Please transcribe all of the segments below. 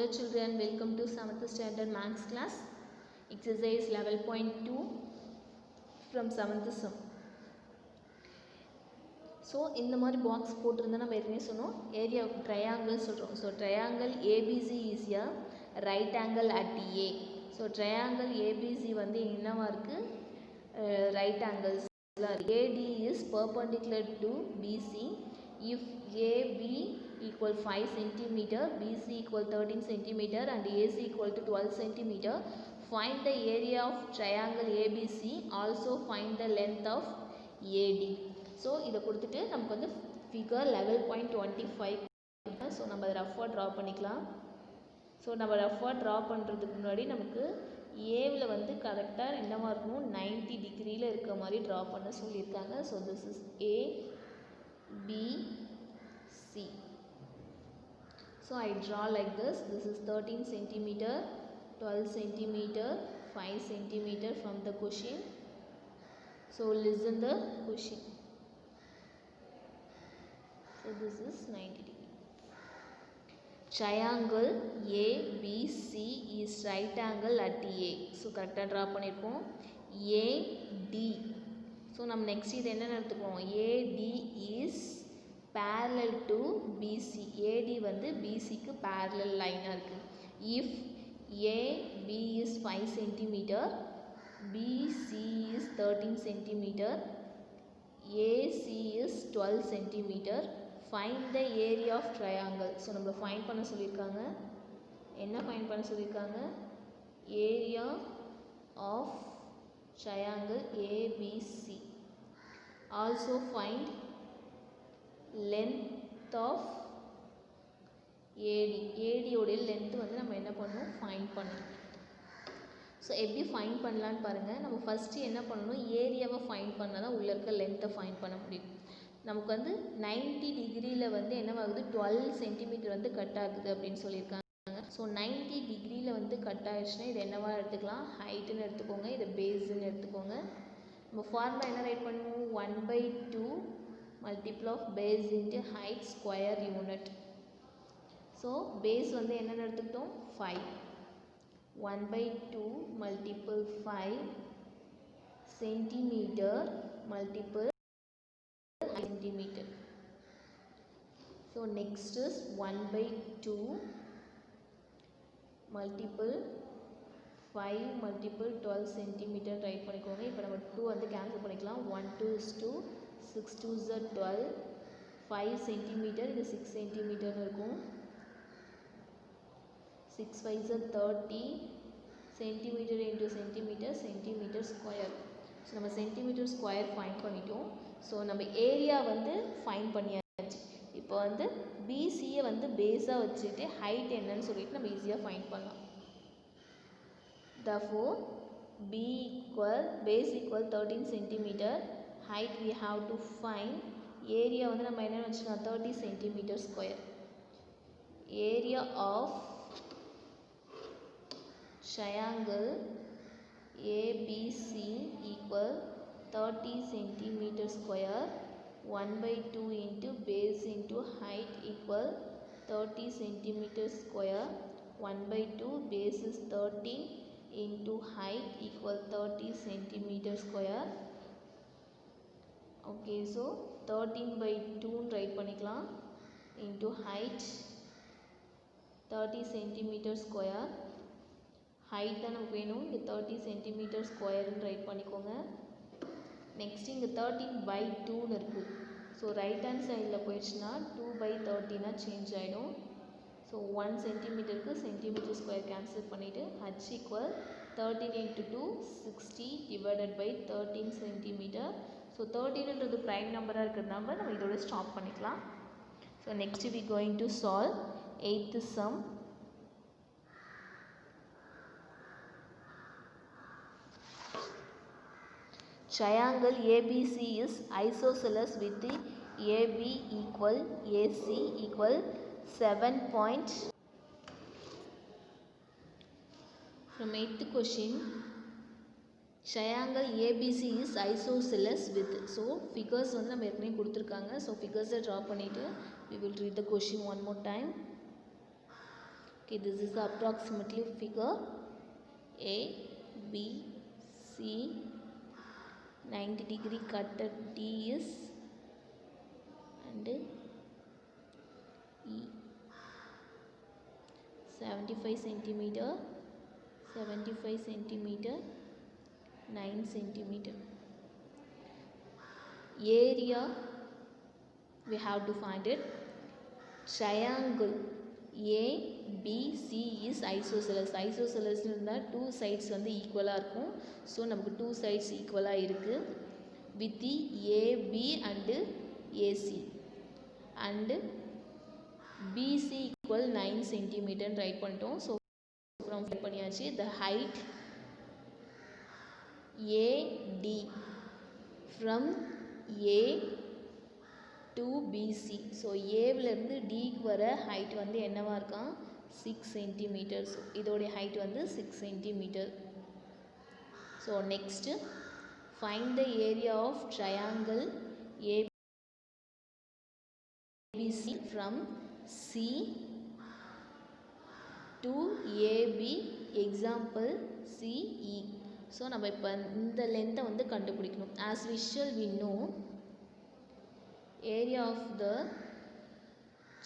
Hello children, welcome to 7th standard maths class. Exercise level point 2 from 7th sum. So இந்த மாதிரி box போட்டிருந்தா நம்ம ஏற்கனவே சொன்னோம் ஏரியா ட்ரையாங்கிள் சொல்கிறோம். So triangle A B C is a right angle at A. So triangle A B C வந்து என்னவா இருக்குது right angles. A D is perpendicular to B C if AB equal 5 cm, BC equal 13 cm and AC equal to 12 cm, find the area of triangle ABC, also find the length of AD. So இதை கொடுத்துட்டு நமக்கு வந்து figure 11.25 so நம்ம அதை ரஃபாக draw பண்ணிக்கலாம். So நம்ம ரஃபாக draw பண்ணுறதுக்கு முன்னாடி நமக்கு ஏவில் வந்து கரெக்டாக என்னவாக இருக்கணும் 90 டிகிரியில் இருக்க மாதிரி ட்ரா பண்ண சொல்லியிருக்காங்க. So this is A B C. So I draw like this. This is 13 centimeter, 12 centimeter, 5 centimeter from the question. So listen the question. So this is 90 degree. Triangle ABC is right angle at A. So correct draw பண்ணிருக்கோம். AD. So நம்ம next இது என்ன எடுத்துக்கோம் AD is parallel to BC. AD வந்து BC க்கு parallel line இருக்கு. If AB is 5 cm, BC is 13 cm, AC is 12 cm, find the area of triangle. So நம்ம find பண்ண சொல்லிருக்காங்க. என்ன find பண்ண சொல்லிருக்காங்க area of triangle ABC. Also find length of AD. AD உடைய length வந்து நம்ம என்ன பண்ணணும் find பண்ணணும். ஸோ எப்படி ஃபைண்ட் பண்ணலான்னு பாருங்கள். நம்ம ஃபஸ்ட்டு என்ன பண்ணணும் ஏரியாவை ஃபைண்ட் பண்ணால் தான் உள்ளே இருக்க லென்த்தை ஃபைண்ட் பண்ண முடியும். நமக்கு வந்து 90 டிகிரியில் வந்து என்னவாகுது 12 சென்டிமீட்டர் வந்து கட் ஆகுது அப்படின்னு சொல்லியிருக்காங்க. ஸோ 90 டிகிரியில் வந்து கட் ஆகிடுச்சுன்னா இது என்னவா எடுத்துக்கலாம் ஹைட்டுன்னு எடுத்துக்கோங்க, இதை பேஸுன்னு எடுத்துக்கோங்க. நம்ம ஃபார்முலா என்ன ரைட் பண்ணுவோம் 1/2 multiple of base into height square unit. So base வந்து என்னன்னு எடுத்துக்கிட்டோம் 5. 1/2 multiple 5 centimeter multiple centimeter. So next is 1/2 multiple 5 multiple 12 centimeter right பண்ணிக்கோங்க. இப்போ நம்ம 2 வந்து கேன்சல் பண்ணிக்கலாம். 1 2 is 2, 6 2 is 12, 5 centimeter இது 6 centimeter இருக்கும். 6 5 is 30 centimeter into centimeter, centimeter square. So நம்ம centimeter square ஃபைண்ட் பண்ணிட்டோம். ஸோ நம்ம ஏரியா வந்து ஃபைண்ட் பண்ணியாச்சு. இப்போ வந்து பிசியை வந்து பேஸாக வச்சுட்டு ஹைட் என்னன்னு சொல்லிட்டு நம்ம ஈஸியாக ஃபைண்ட் பண்ணலாம். Therefore B equal base equal 13 centimeter, height we have to find, area வந்து நம்ம என்ன வச்சுக்கலாம் 30 centimeter square. Area of triangle ABC equal 30 centimeter square. 1/2 into base into height equal 30 centimeter square. 1/2 base is 13 into height equal 30 centimeter square. Okay, so 13/2 right பண்ணிக்கலாம் into height 30 centimeter square. height தான் நமக்கு வேணும், இங்கே 30 centimeter square right பண்ணிக்கோங்க. Next இங்கே 13/2 இருக்குது. So right hand சைடில் போயிடுச்சுன்னா 2/30 சேஞ்ச் ஆகிடும். ஸோ 1 சென்டிமீட்டருக்கு சென்டிமீட்டர் ஸ்கொயர் கேன்சல் பண்ணிவிட்டு h equal 13 into 2 60 divided by 13 centimetre. So 13ன்றது ப்ரைம் நம்பராக இருக்கிறதுனால நம்ம இதோட ஸ்டாப் பண்ணிக்கலாம். So next we going to solve 8th sum. Triangle ABC is isosceles with AB equal AC equal 7 point. From 8th question, triangle ABC is isosceles with. So figures வந்து நம்ம ஏற்கனவே கொடுத்துருக்காங்க. ஸோ ஃபிகர்ஸை ட்ரா பண்ணிவிட்டு we will read the question one more time. Okay, this is the approximately figure. A, B, C, 90-degree cut at D is and E 75 centimeter, 75 centimeter, 9 centimeter. Area we have to find it. Triangle ABC is isosceles. Isosceles இருந்தால் two sides வந்து ஈக்குவலாக இருக்கும். So நமக்கு two sides ஈக்குவலாக இருக்குது. With the AB and AC and BC equal 9 சென்டிமீட்டர்னு write பண்ணிட்டோம். So from பண்ணியாச்சு. The height AD from A to BC. So ஏவிலேருந்து டிக்கு வர ஹைட் வந்து என்னவாக இருக்கான் 6 சென்டிமீட்டர்ஸ். இதோடைய ஹைட் வந்து 6 centimetre. So next find the area of triangle A B C from C to A B. Example C E. So நம்ம இப்போ இந்த லென்த்தை வந்து கண்டுபிடிக்கணும். As visual we know area of the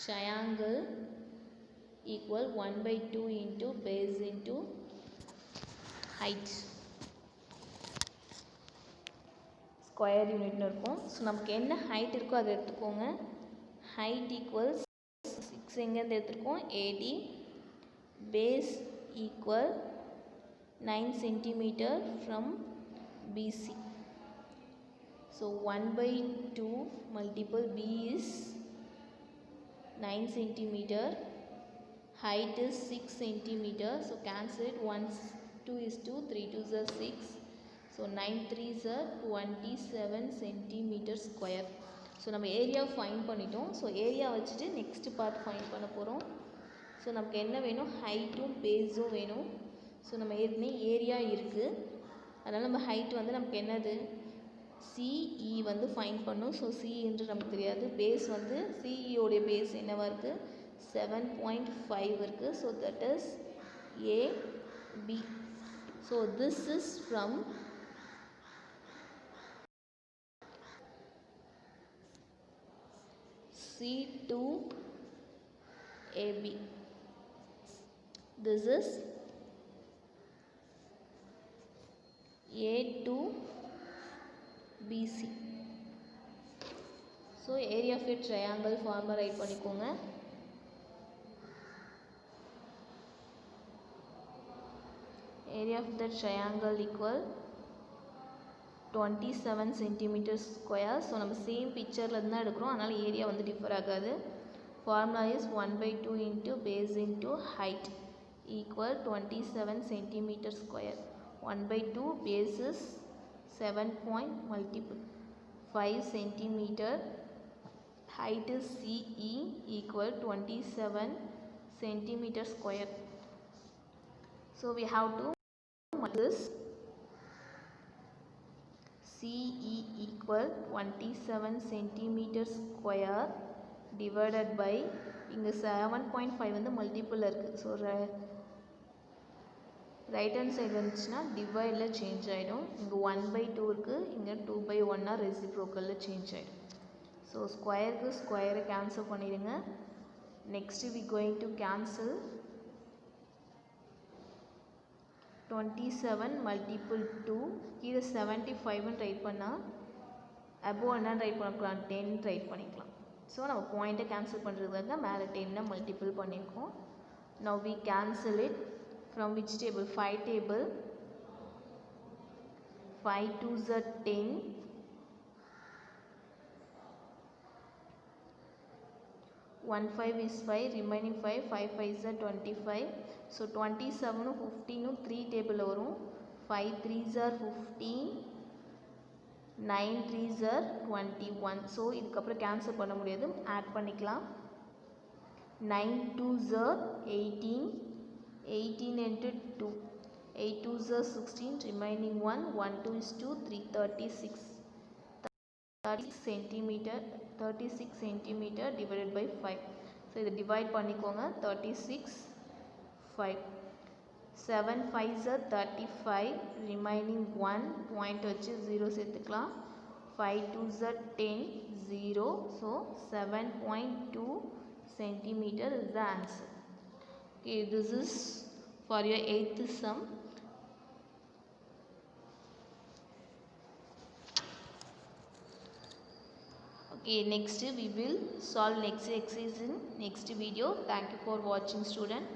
triangle equal 1/2 into base into height square unit இருக்கும். So நமக்கு என்ன height இருக்கோ அதை எடுத்துக்கோங்க. ஹைட் ஈக்குவல்ஸ் 6 எங்கேருந்து எடுத்துருக்கோம் AD. Base equal 9 centimetre from BC. So 1/2 multiple B is 9 centimeter. Height is 6 centimeter. So cancel it. 1 2 is 2. 3 2s are 6. So 9 3s are 27 centimeter square. So நம்ம area find பண்ணிட்டோம். So area வச்சுட்டு next part find பண்ண போகிறோம். So நமக்கு என்ன வேணும், ஹைட்டும் பேஸும் வேணும். So நம்ம ஏற்கனவே ஏரியா இருக்குது, அதனால் நம்ம ஹைட் வந்து நமக்கு என்னது சிஇ வந்து ஃபைண்ட் பண்ணும். ஸோ சி என்று நமக்கு தெரியாது. பேஸ் வந்து சிஇயோடைய பேஸ் என்னவாக இருக்குது 7.5 இருக்குது. So that is A B. So this is from C to AB. This is A to BC. So area of a triangle formula write பண்ணிக்கோங்க. Area of the triangle equal 27 centimeter square. So நம்ம same பிக்சரில் தான் எடுக்கிறோம், அதனால் area வந்து differ ஆகாது. Formula is 1/2 into base into height equal 27 centimetre square. 1/2 base is 7 point multiple 5 centimeter. Height is CE equal 27 centimeter square. So we have to multiply this. CE equal 27 centimeter square divided by இங்கே 7.5 வந்து multiple இருக்குது. So right hand side வந்துச்சுன்னா டிவைடில் change ஆகிடும். இங்கே 1/2 இருக்குது, இங்கே 2/1 ரெசிப்ரோக்கலில் change ஆகிடும். So ஸ்கொயருக்கு ஸ்கொயரை கேன்சல் பண்ணிடுங்க. Next we going to cancel 27 multiple 2. கீழே 75ன்னு ரைட் பண்ணால் அபோவ் என்னன்னு ரைட் பண்ணிக்கலாம், 10 ரைட் பண்ணிக்கலாம். ஸோ நம்ம பாயிண்ட்டை கேன்சல் பண்ணுறதுக்காக மேலே 10 மல்டிபிள் பண்ணியிருக்கோம். Now we cancel it from which table? 5 table. 5 2s are 10. 1 5 is 5, remaining 5. 5 5s are 25. So 27 15 3 table வரும். 5 3s are 15. 9 3s are 21. So இதுக்கப்புறம் கேன்சல் பண்ண முடியாது, ஆட் பண்ணிக்கலாம். 9 2s are 18. 18 into 2. 8 2s are 16. Remaining 1. 1 2 is 2. 3 36. 36 centimeter divided by 5. So இதை divide பண்ணிக்கோங்க. 36 5. 7 5s are 35, remaining 1 point வச்சு 0 சேர்த்துக்கலாம். 5 2s are 10, 0. So 7.2 centimeter is the answer. Okay, this is for your 8th sum. Okay, next we will solve next exercise in next video. Thank you for watching, student.